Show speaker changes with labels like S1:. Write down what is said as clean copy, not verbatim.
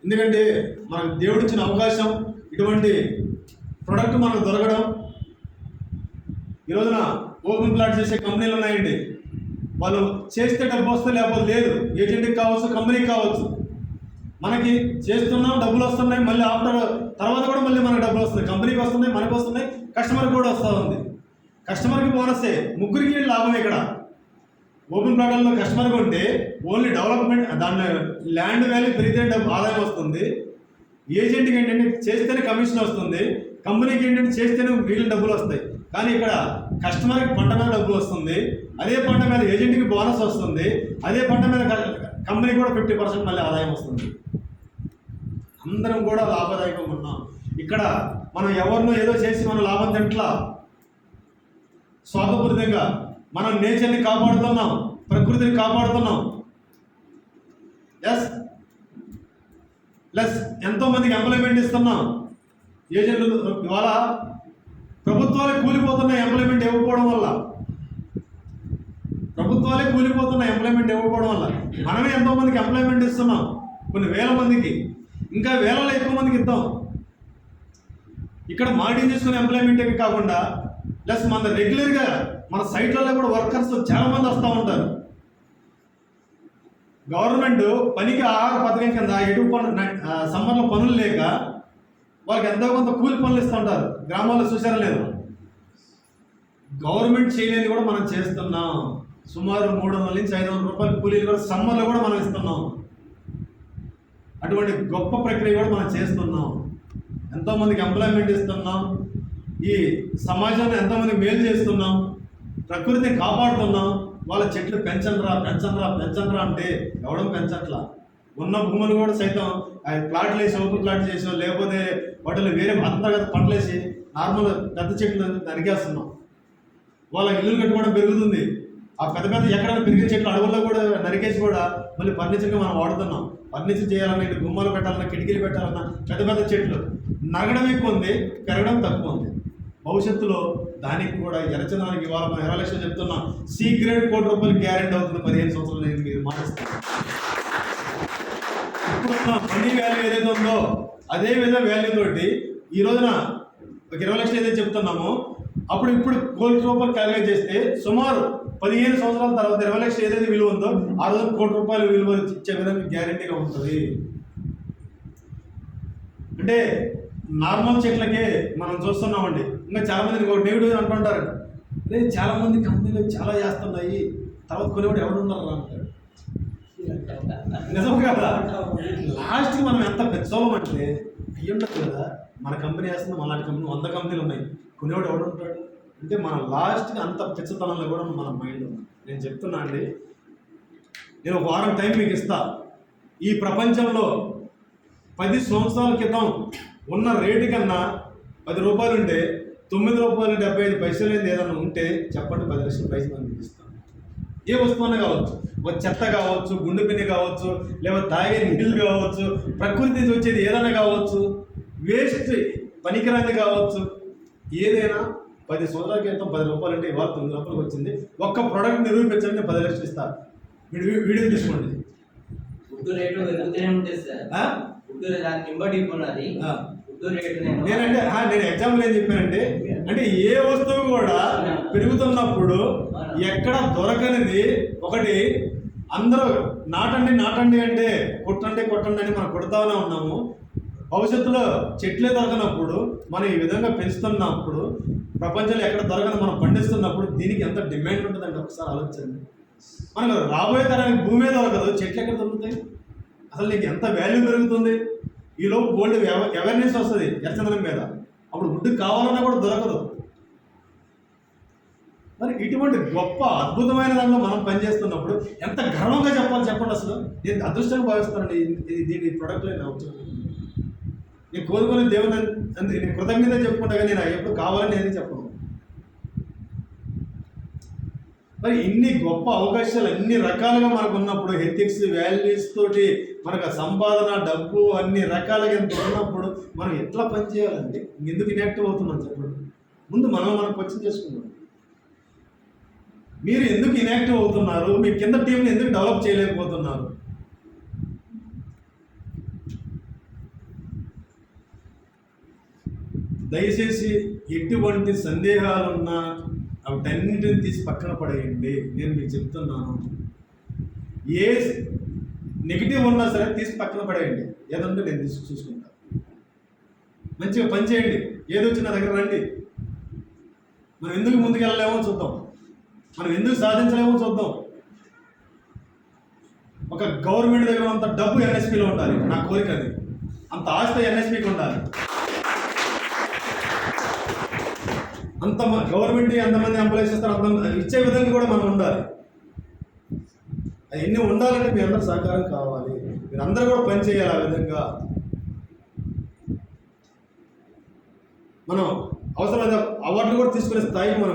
S1: ఎందుకంటే మనకు దేవుడిచ్చిన అవకాశం, ఇటువంటి ప్రొడక్ట్ మనకు దొరకడం. ఈ రోజున ఓపెన్ ప్లాట్ చేసే కంపెనీలు ఉన్నాయండి. వాళ్ళు చేస్తే డబ్బు వస్తే లేకపోతే లేదు. ఏజెంట్కి కావచ్చు, కంపెనీకి కావచ్చు. మనకి చేస్తున్నాం, డబ్బులు వస్తున్నాయి, మళ్ళీ తర్వాత కూడా మళ్ళీ మనకు డబ్బులు వస్తున్నాయి. కంపెనీకి వస్తున్నాయి, మనకు వస్తున్నాయి, కస్టమర్కి కూడా వస్తూ ఉంది. కస్టమర్కి బోనస్సే, ముగ్గురికి లాభం. ఇక్కడ ఓపెన్ ప్లాట్లలో కస్టమర్కి ఉంటే ఓన్లీ డెవలప్మెంట్, దాని ల్యాండ్ వాల్యూ పెరిగితే ఆదాయం వస్తుంది. ఏజెంట్కి ఏంటంటే చేస్తేనే కమిషన్ వస్తుంది, కంపెనీకి ఏంటంటే చేస్తేనే మిగిలిన డబ్బులు వస్తాయి. కానీ ఇక్కడ కస్టమర్కి పంట మీద డబ్బులు వస్తుంది, అదే పంట మీద ఏజెంట్కి బోనస్ వస్తుంది, అదే పంట మీద కంపెనీకి కూడా 50% మళ్ళీ ఆదాయం వస్తుంది. అందరం కూడా లాభదాయకంగా ఉన్నాం. ఇక్కడ మనం ఎవరినో ఏదో చేసి మనం లాభం తింటలా. స్వార్థపూరితంగా మనం నేచర్ని కాపాడుతున్నాం, ప్రకృతిని కాపాడుతున్నాం. ఎస్ ప్లస్ ఎంతోమందికి ఎంప్లాయ్మెంట్ ఇస్తున్నాం. ఏజెంట్లు ఇవాళ ప్రభుత్వాలే కూలిపోతున్నాయి ఎంప్లాయ్మెంట్ ఇవ్వకపోవడం వల్ల. ఎంప్లాయ్మెంట్ ఇవ్వకపోవడం వల్ల మనమే ఎంతోమందికి ఎంప్లాయ్మెంట్ ఇస్తున్నాం, కొన్ని వేల మందికి, ఇంకా వేలలో ఎక్కువ మందికి ఇద్దాం. ఇక్కడ మార్టిన్ చేసుకునే ఎంప్లాయ్మెంటే కాకుండా ప్లస్ మన రెగ్యులర్గా మన సైట్లలో కూడా వర్కర్స్ చాలామంది వస్తూ ఉంటారు. గవర్నమెంట్ పనికి ఆహార పథకం కింద సమ్మర్లో పనులు లేక వాళ్ళకి ఎంతో కొంత కూలి పనులు ఇస్తూ ఉంటారు. గ్రామాల్లో చూసారా లేదు? గవర్నమెంట్ చేయలేని కూడా మనం చేస్తున్నాం. సుమారు 300 నుంచి 500 రూపాయల కూలీలు కూడా సమ్మర్లో కూడా మనం ఇస్తున్నాం. అటువంటి గొప్ప ప్రక్రియ కూడా మనం చేస్తున్నాం. ఎంతోమందికి ఎంప్లాయ్మెంట్ ఇస్తున్నాం. ఈ సమాజాన్ని ఎంతోమంది మేలు చేస్తున్నాం, ప్రకృతిని కాపాడుతున్నాం. వాళ్ళ చెట్లు పెంచండ్రా అంటే ఎవడం పెంచట్లా. ఉన్న భూములు కూడా సైతం ప్లాట్లు వేసి ఓపెన్ ప్లాట్ చేసో లేకపోతే వాటిలో వేరే అంతర్గత పంటలు వేసి నార్మల్ పెద్ద చెట్లు నరికేస్తున్నాం. వాళ్ళ ఇల్లులు కట్టుకోవడం పెరుగుతుంది. ఆ పెద్ద ఎక్కడైనా పెరిగిన చెట్లు అడవుల్లో కూడా నరికేసి కూడా మళ్ళీ ఫర్నిచర్గా మనం వాడుతున్నాం. ఫర్నిచర్ చేయాలన్నా, ఇటు గుమ్మాలు పెట్టాలన్నా, కిటికీలు పెట్టాలన్నా పెద్ద చెట్లు నరగడం ఎక్కువ ఉంది, పెరగడం తక్కువ ఉంది. భవిష్యత్తులో దానికి కూడా ఎరచడానికి ఇవాళ మనం 20 లక్షలు చెప్తున్నాం. సి గ్రేడ్ ₹1,00,00,000 గ్యారెంటీ అవుతుంది 15 సంవత్సరాలు. నేను మీరు మాటిస్తాను. ఇప్పుడున్న మనీ వాల్యూ ఏదైతే ఉందో అదే విధంగా వాల్యూ తోటి ఈ రోజున ఒక 20 లక్షలు ఏదైతే చెప్తున్నామో ఇప్పుడు ₹1,00,00,000 క్యాలిక్యులేట్ చేస్తే సుమారు 15 సంవత్సరాల తర్వాత 20 లక్షలు ఏదైతే విలువ ఉందో ఆ రోజు ₹1,00,00,000 విలువ ఇచ్చే విధంగా గ్యారెంటీగా ఉంటుంది. అంటే నార్మల్ చెట్లకే మనం చూస్తున్నామండి. ఇంకా చాలామంది నెగిటివ్ అంటుంటారు, లేదు చాలామంది కంపెనీలు చాలా చేస్తున్నాయి, తర్వాత కొనేవాడు ఎవరు ఉన్నారు అంటారు. నిజం కదా? లాస్ట్కి మనం ఎంత పెద్దోళం అంటే అయ్యి ఉండదు కదా. మన కంపెనీ వేస్తుంది, మనలాంటి కంపెనీ 100 కంపెనీలు ఉన్నాయి, కొనేవాడు ఎవడు ఉంటాడు అంటే మన లాస్ట్కి అంత పిచ్చతనంలో కూడా మన మైండ్ ఉంది. నేను చెప్తున్నా అండి, నేను ఒక వారం టైం మీకు ఇస్తా. ఈ ప్రపంచంలో 10 సంవత్సరాల క్రితం ఉన్న రేటు కన్నా ₹10 ఉంటే ₹9.75 ఏదన్నా ఉంటే చెప్పండి, 10 లక్షల ప్రైస్ మనం మీకు ఇస్తాం. ఏ వస్తువునే కావచ్చు, ఒక చెత్త కావచ్చు, గుండె పిన్ని కావచ్చు, లేకపోతే తాగే నీళ్ళు కావచ్చు, ప్రకృతి నుంచి వచ్చేది ఏదైనా కావచ్చు, వేస్ట్ పనికిరాంది కావచ్చు, ఏదైనా 10 సంవత్సరాల క్రితం ₹10 అంటే ఇవాళ ₹9 వచ్చింది. ఒక్క ప్రోడక్ట్ నిరూపించండి, 10 లక్షలు ఇస్తారు. మీరు వీడియో తీసుకోండి. నేను ఎగ్జాంపుల్ ఏం చెప్పానంటే, అంటే ఏ వస్తువు కూడా పెరుగుతున్నప్పుడు ఎక్కడ దొరకనిది ఒకటి అందరూ నాటండి అంటే కొట్టండి అని మనం కొడతానే ఉన్నాము. భవిష్యత్తులో చెట్లే దొరకనప్పుడు మనం ఈ విధంగా పెంచుతున్నప్పుడు ప్రపంచంలో ఎక్కడ దొరకని మనం పండిస్తున్నప్పుడు దీనికి ఎంత డిమాండ్ ఉంటుందండి ఒకసారి ఆలోచించండి. మనకు రాబోయే తరానికి భూమే దొరకదు, చెట్లు ఎక్కడ దొరుకుతాయి? అసలు నీకు ఎంత వాల్యూ పెరుగుతుంది? ఈలోపు గోల్డ్ అవేర్నెస్ వస్తుంది ఎర్చందనం మీద, అప్పుడు వుడ్ కావాలన్నా కూడా దొరకదు. మరి ఇటువంటి గొప్ప అద్భుతమైన దాంట్లో మనం పనిచేస్తున్నప్పుడు ఎంత గర్వంగా చెప్పాలి చెప్పండి. అసలు నేను అదృష్టంగా భావిస్తానండి దీని ప్రొడక్ట్లో నేను అవుతున్నాను. నేను కోరుకునే దేవుని నేను కృతజ్ఞత చెప్పుకుంటా, కానీ నేను ఎప్పుడు కావాలని ఏది చెప్పను. మరి ఇన్ని గొప్ప అవకాశాలు అన్ని రకాలుగా మనకు ఉన్నప్పుడు, ఎథిక్స్ వాల్యూస్ తోటి మనకు సంపాదన డబ్బు అన్ని రకాలుగా ఎంత ఉన్నప్పుడు మనం ఎట్లా పనిచేయాలండి? ఎందుకు ఇన్యాక్టివ్ అవుతున్నాం చెప్పండి. ముందు మనం క్వశ్చన్ చేసుకున్నాం. మీరు ఎందుకు ఇన్యాక్టివ్ అవుతున్నారు? మీ కింద టీంని ఎందుకు డెవలప్ చేయలేకపోతున్నారు? దయచేసి ఎటువంటి సందేహాలున్నా వాటన్నిటిని తీసి పక్కన పడేయండి. నేను మీకు చెప్తున్నాను, ఏ నెగిటివ్ ఉన్నా సరే తీసి పక్కన పడేయండి. ఏదంటే నేను చూసుకుంటాను. మంచిగా పని చేయండి. ఏదొచ్చి నా దగ్గర రండి. మనం ఎందుకు ముందుకెళ్ళలేమో చూద్దాం, మనం ఎందుకు సాధించలేమో చూద్దాం. ఒక గవర్నమెంట్ దగ్గర అంత డబ్బు ఎన్ఎస్పీలో ఉండాలి. నా కోరిక అది. అంత ఆస్తి ఎన్ఎస్పీకి ఉండాలి. అంత గవర్నమెంట్ ఎంతమంది ఎంప్లాయీస్ ఇస్తారు అంత ఇచ్చే విధంగా కూడా మనం ఉండాలి. అవన్నీ ఉండాలంటే మీ అందరూ సహకారం కావాలి. మీరు అందరూ కూడా పని చేయాలి. ఆ విధంగా మనం అవసరమైన అవార్డులు కూడా తీసుకునే స్థాయికి మనం